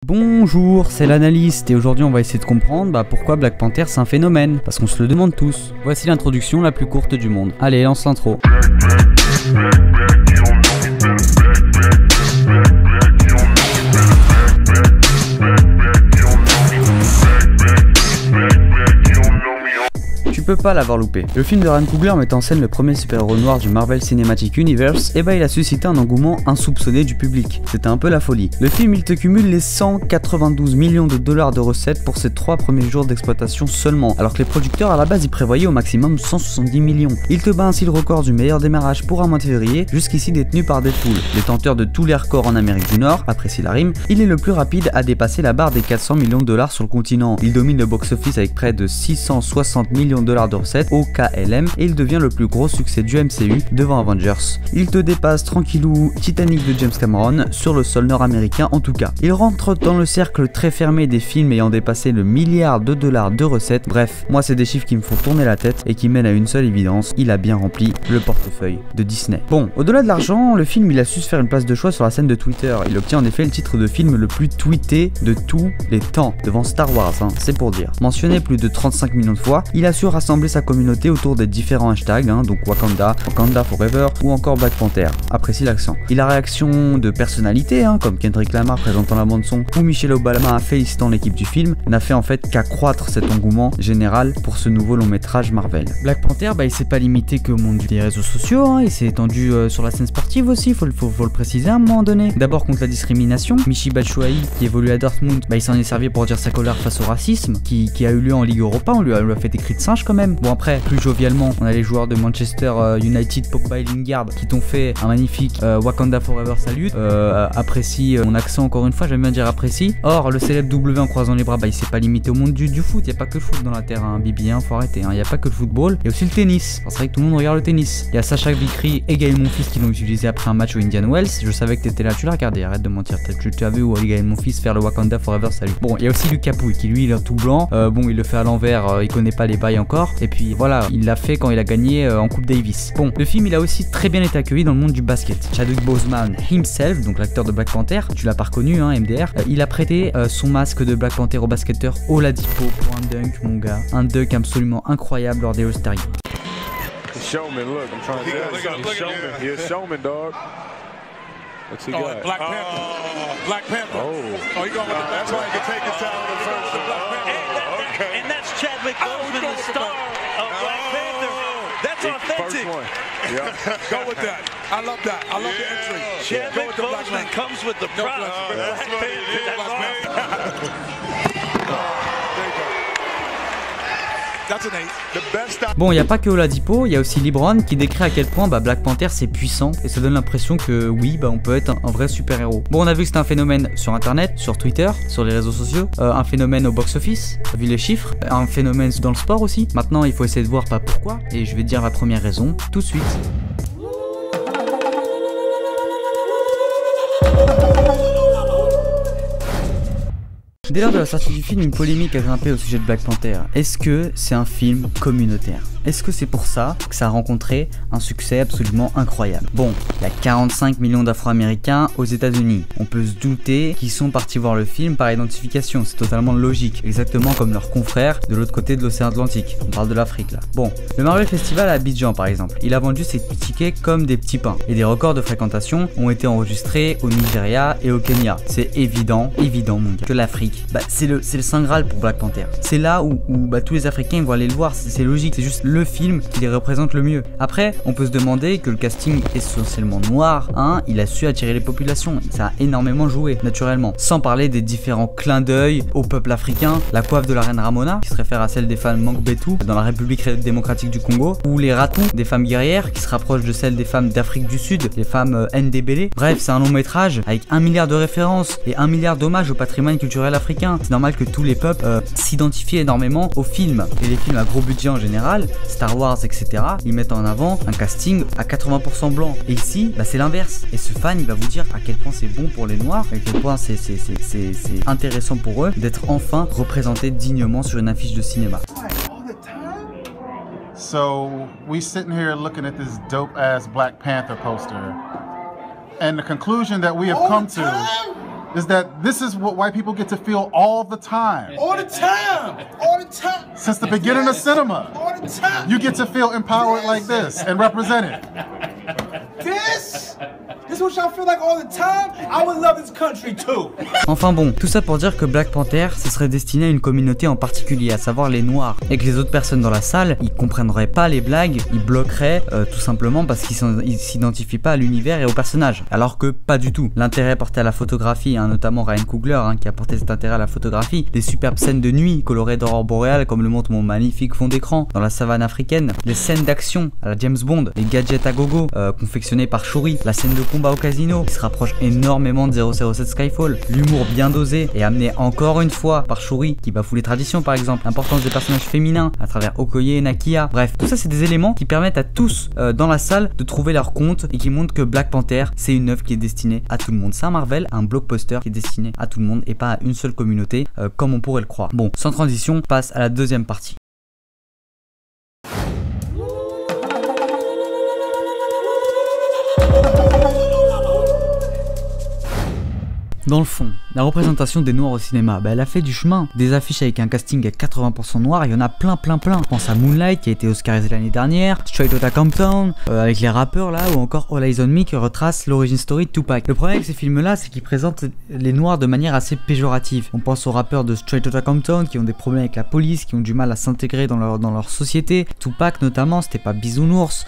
Bonjour, c'est l'analyste et aujourd'hui on va essayer de comprendre pourquoi Black Panther c'est un phénomène, parce qu'on se le demande tous. Voici l'introduction la plus courte du monde. Allez, lance l'intro. Tu peux pas l'avoir loupé. Le film de Ryan Coogler met en scène le premier super-héros noir du Marvel Cinematic Universe, et il a suscité un engouement insoupçonné du public. C'était un peu la folie. Le film il te cumule les 192 millions de dollars de recettes pour ses 3 premiers jours d'exploitation seulement, alors que les producteurs à la base y prévoyaient au maximum 170 millions. Il te bat ainsi le record du meilleur démarrage pour un mois de février, jusqu'ici détenu par Deadpool. Détenteur de tous les records en Amérique du Nord, apprécie la rime, il est le plus rapide à dépasser la barre des 400 millions de dollars sur le continent. Il domine le box-office avec près de 660 millions de dollars de recettes au KLM et il devient le plus gros succès du MCU devant Avengers. Il te dépasse tranquillou Titanic de James Cameron sur le sol nord-américain en tout cas. Il rentre dans le cercle très fermé des films ayant dépassé le milliard de dollars de recettes. Bref, moi c'est des chiffres qui me font tourner la tête et qui mènent à une seule évidence, il a bien rempli le portefeuille de Disney. Bon, au-delà de l'argent, le film il a su se faire une place de choix sur la scène de Twitter. Il obtient en effet le titre de film le plus tweeté de tous les temps, devant Star Wars, c'est pour dire. Mentionné plus de 35 millions de fois, il a su rassembler sa communauté autour des différents hashtags, donc Wakanda, Wakanda Forever ou encore Black Panther. Apprécie l'accent. Il a réaction de personnalités, comme Kendrick Lamar présentant la bande son ou Michelle Obama félicitant l'équipe du film, n'a fait en fait qu'accroître cet engouement général pour ce nouveau long métrage Marvel. Black Panther, il s'est pas limité qu'au monde des réseaux sociaux, il s'est étendu sur la scène sportive aussi, faut le préciser à un moment donné. D'abord contre la discrimination, Michy Batshuayi qui évolue à Dortmund, il s'en est servi pour dire sa colère face au racisme qui a eu lieu en Ligue Europa, on lui a fait des cris de singe quand même. Bon après, plus jovialement, on a les joueurs de Manchester United, Pogba et Lingard qui t'ont fait un magnifique Wakanda Forever Salute. Apprécie mon accent encore une fois, j'aime bien dire apprécie. Or, le célèbre W en croisant les bras, il s'est pas limité au monde du foot, il n'y a pas que le foot dans la terre, Bibi, faut arrêter, il n'y a pas que le football, il y a aussi le tennis. C'est vrai que tout le monde regarde le tennis. Il y a Sacha Vikri et Gaël Monfils qui l'ont utilisé après un match au Indian Wells. Je savais que t'étais là, tu l'as regardé, arrête de mentir, tu as vu Gaël Monfils faire le Wakanda Forever Salute. Bon, il y a aussi Lucas Pouille qui lui il est tout blanc, il le fait à l'envers, il connaît pas les bails encore, et puis voilà, il l'a fait quand il a gagné en Coupe Davis. Bon, le film il a aussi très bien été accueilli dans le monde du basket. Chadwick Boseman himself, donc l'acteur de Black Panther, tu l'as pas reconnu, MDR, il a prêté son masque de Black Panther au basketteur Oladipo pour un dunk, mon gars. Un dunk absolument incroyable lors des All-Star Games. Showman, look, I'm trying to tell you. He's a showman, dog. What's he got? Black Panther. Black Panther. Oh, he going with the Black Panther. He can take his time with the first. Okay. And that's Chadwick Boseman, the star of Black Panther. That's authentic. First one. Yeah. Go with that. I love that. I love the entry. Chadwick Boseman comes with the props for Black Panther. That's right. Bon, il n'y a pas que Oladipo, il y a aussi LeBron qui décrit à quel point Black Panther c'est puissant et ça donne l'impression que oui, on peut être un vrai super-héros. Bon, on a vu que c'était un phénomène sur internet, sur Twitter, sur les réseaux sociaux, un phénomène au box-office, vu les chiffres, un phénomène dans le sport aussi. Maintenant, il faut essayer de voir pourquoi et je vais te dire la première raison tout de suite. Dès lors de la sortie du film, une polémique a grimpé au sujet de Black Panther. Est-ce que c'est un film communautaire ? Est-ce que c'est pour ça que ça a rencontré un succès absolument incroyable ? Bon, il y a 45 millions d'Afro-Américains aux États-Unis. On peut se douter qu'ils sont partis voir le film par identification, c'est totalement logique, exactement comme leurs confrères de l'autre côté de l'océan Atlantique. On parle de l'Afrique là. Bon, le Marvel Festival à Abidjan par exemple, il a vendu ses tickets comme des petits pains et des records de fréquentation ont été enregistrés au Nigeria et au Kenya. C'est évident mon gars, que l'Afrique, c'est le Saint Graal pour Black Panther. C'est là où tous les Africains vont aller le voir, c'est logique, c'est juste le film qui les représente le mieux. Après, on peut se demander que le casting est essentiellement noir, il a su attirer les populations, ça a énormément joué, naturellement. Sans parler des différents clins d'œil au peuple africain, la coiffe de la reine Ramona, qui se réfère à celle des femmes Mangbetu dans la République démocratique du Congo, ou les ratons des femmes guerrières, qui se rapprochent de celles des femmes d'Afrique du Sud, les femmes Ndébélé. Bref, c'est un long métrage avec 1 milliard de références et 1 milliard d'hommages au patrimoine culturel africain. C'est normal que tous les peuples s'identifient énormément au film. Et les films à gros budget en général, Star Wars, etc., ils mettent en avant un casting à 80% blanc. Et ici, c'est l'inverse. Et ce fan, il va vous dire à quel point c'est bon pour les noirs, à quel point c'est intéressant pour eux d'être enfin représentés dignement sur une affiche de cinéma. So we sitting here looking at this dope ass Black Panther poster, and the conclusion that we have come to is that this is what white people get to feel all the time. All the time. All the time. Since the beginning of cinema. All the time. You get to feel empowered like this and represented. This is what y'all feel like all the time? I would love this country too. Enfin bon, tout ça pour dire que Black Panther, ce serait destiné à une communauté en particulier, à savoir les noirs. Et que les autres personnes dans la salle, ils comprendraient pas les blagues, ils bloqueraient tout simplement parce qu'ils s'identifient pas à l'univers et au personnage. Alors que pas du tout. L'intérêt porté à la photographie, notamment Ryan Coogler qui a porté cet intérêt à la photographie, des superbes scènes de nuit colorées d'aurore boréale comme le montre mon magnifique fond d'écran dans la savane africaine, les scènes d'action à la James Bond, les gadgets à gogo confectionnés par Shuri, la scène de combat au casino qui se rapproche énormément de 007 Skyfall, l'humour bien dosé et amené encore une fois par Shuri qui bafoue les traditions par exemple, l'importance des personnages féminins à travers Okoye et Nakia. Bref, tout ça c'est des éléments qui permettent à tous dans la salle de trouver leur compte et qui montrent que Black Panther c'est une œuvre qui est destinée à tout le monde. C'est un Marvel, un blockbuster qui est destiné à tout le monde et pas à une seule communauté comme on pourrait le croire. Bon, sans transition, passe à la deuxième partie. Dans le fond, la représentation des noirs au cinéma, elle a fait du chemin. Des affiches avec un casting à 80% noir, il y en a plein. Je pense à Moonlight qui a été oscarisé l'année dernière, Straight Outta Compton, avec les rappeurs là, ou encore All Eyes on Me qui retrace l'origin story de Tupac. Le problème avec ces films là, c'est qu'ils présentent les noirs de manière assez péjorative. On pense aux rappeurs de Straight Outta Compton qui ont des problèmes avec la police, qui ont du mal à s'intégrer dans leur société. Tupac notamment, c'était pas bisounours.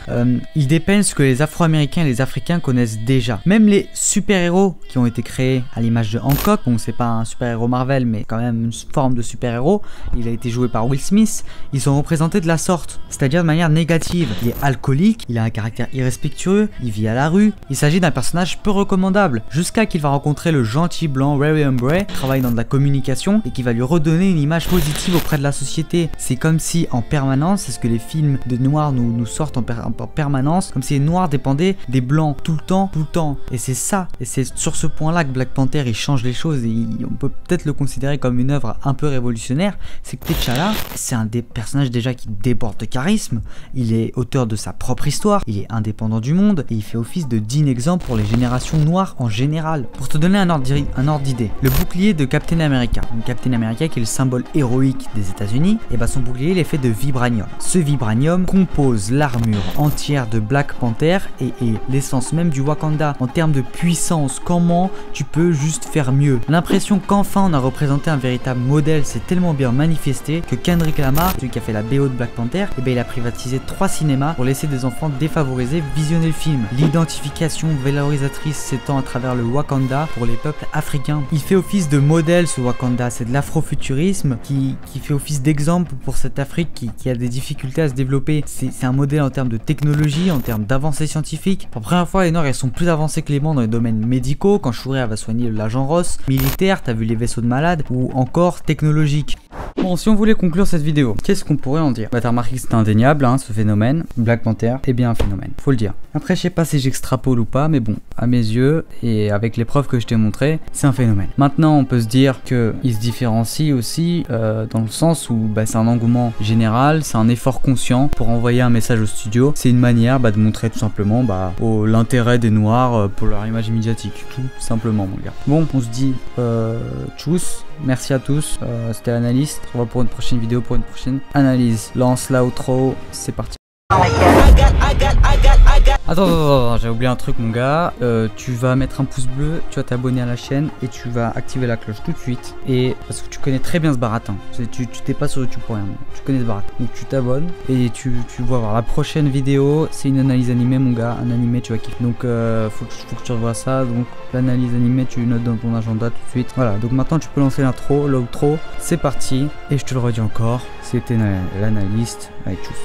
Ils dépeignent ce que les Afro-Américains et les Africains connaissent déjà. Même les super-héros qui ont été créés à l'image de Hancock, bon c'est pas un super-héros Marvel mais quand même une forme de super-héros, il a été joué par Will Smith, ils sont représentés de la sorte, c'est-à-dire de manière négative. Il est alcoolique, il a un caractère irrespectueux, il vit à la rue, il s'agit d'un personnage peu recommandable, jusqu'à qu'il va rencontrer le gentil blanc Ray Humbre, qui travaille dans de la communication et qui va lui redonner une image positive auprès de la société. C'est comme si en permanence, c'est ce que les films de noirs nous sortent en permanence, comme si les noirs dépendaient des blancs tout le temps, et c'est ça, et c'est sur ce point là que Black Panther il change les choses et on peut peut-être le considérer comme une œuvre un peu révolutionnaire. C'est que T'Challa, c'est un des personnages déjà qui déborde de charisme, il est auteur de sa propre histoire, il est indépendant du monde et il fait office de digne exemple pour les générations noires en général. Pour te donner un ordre d'idée, le bouclier de Captain America, donc Captain America qui est le symbole héroïque des États-Unis, et son bouclier il est fait de vibranium. Ce vibranium compose l'armure entière de Black Panther et est l'essence même du Wakanda. En termes de puissance, comment tu peux juste faire mieux? L'impression qu'enfin on a représenté un véritable modèle s'est tellement bien manifesté que Kendrick Lamar, celui qui a fait la BO de Black Panther, il a privatisé 3 cinémas pour laisser des enfants défavorisés visionner le film. L'identification valorisatrice s'étend à travers le Wakanda pour les peuples africains. Il fait office de modèle ce Wakanda, c'est de l'afrofuturisme qui fait office d'exemple pour cette Afrique qui a des difficultés à se développer. C'est un modèle en termes de technologie, en termes d'avancées scientifiques. Pour la première fois les Noirs ils sont plus avancés que les Blancs dans les domaines médicaux, quand Shuri va soigner l'agent Ross, militaire, t'as vu les vaisseaux de malades, ou encore technologique. Bon, si on voulait conclure cette vidéo, qu'est-ce qu'on pourrait en dire? T'as remarqué que c'était indéniable ce phénomène. Black Panther est bien un phénomène, faut le dire. Après je sais pas si j'extrapole ou pas, mais bon, à mes yeux et avec les preuves que je t'ai montrées, c'est un phénomène. Maintenant on peut se dire qu'il se différencie aussi dans le sens où c'est un engouement général, c'est un effort conscient pour envoyer un message au studio. C'est une manière de montrer tout simplement l'intérêt des noirs pour leur image médiatique, tout simplement mon gars. Bon, on se dit tchuss, merci à tous, c'était l'analyste. On va pour une prochaine vidéo, pour une prochaine analyse. Lance l'outro, c'est parti. Attends, j'ai oublié un truc mon gars. Tu vas mettre un pouce bleu, tu vas t'abonner à la chaîne et tu vas activer la cloche tout de suite. Et parce que tu connais très bien ce baratin. Tu t'es pas sur YouTube pour rien, tu connais ce baratin. Donc tu t'abonnes et tu vas voir la prochaine vidéo. C'est une analyse animée mon gars, un animé tu vas kiffer. Donc faut que tu revoies ça. Donc l'analyse animée tu notes dans ton agenda tout de suite. Voilà, donc maintenant tu peux lancer l'intro, l'outro. C'est parti. Et je te le redis encore, c'était l'analyste. Allez, tchuss.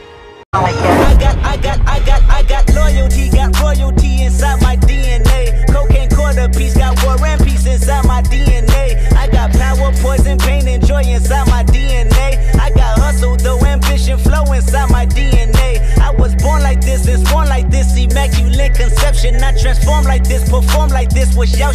I got loyalty, got royalty inside my DNA. Cocaine quarter piece, got war and peace inside my DNA. I got power, poison, pain, and joy inside my DNA. I got hustle, though ambition, flow inside my DNA. I was born like this and born like this, immaculate conception. I transform like this, perform like this, was y'all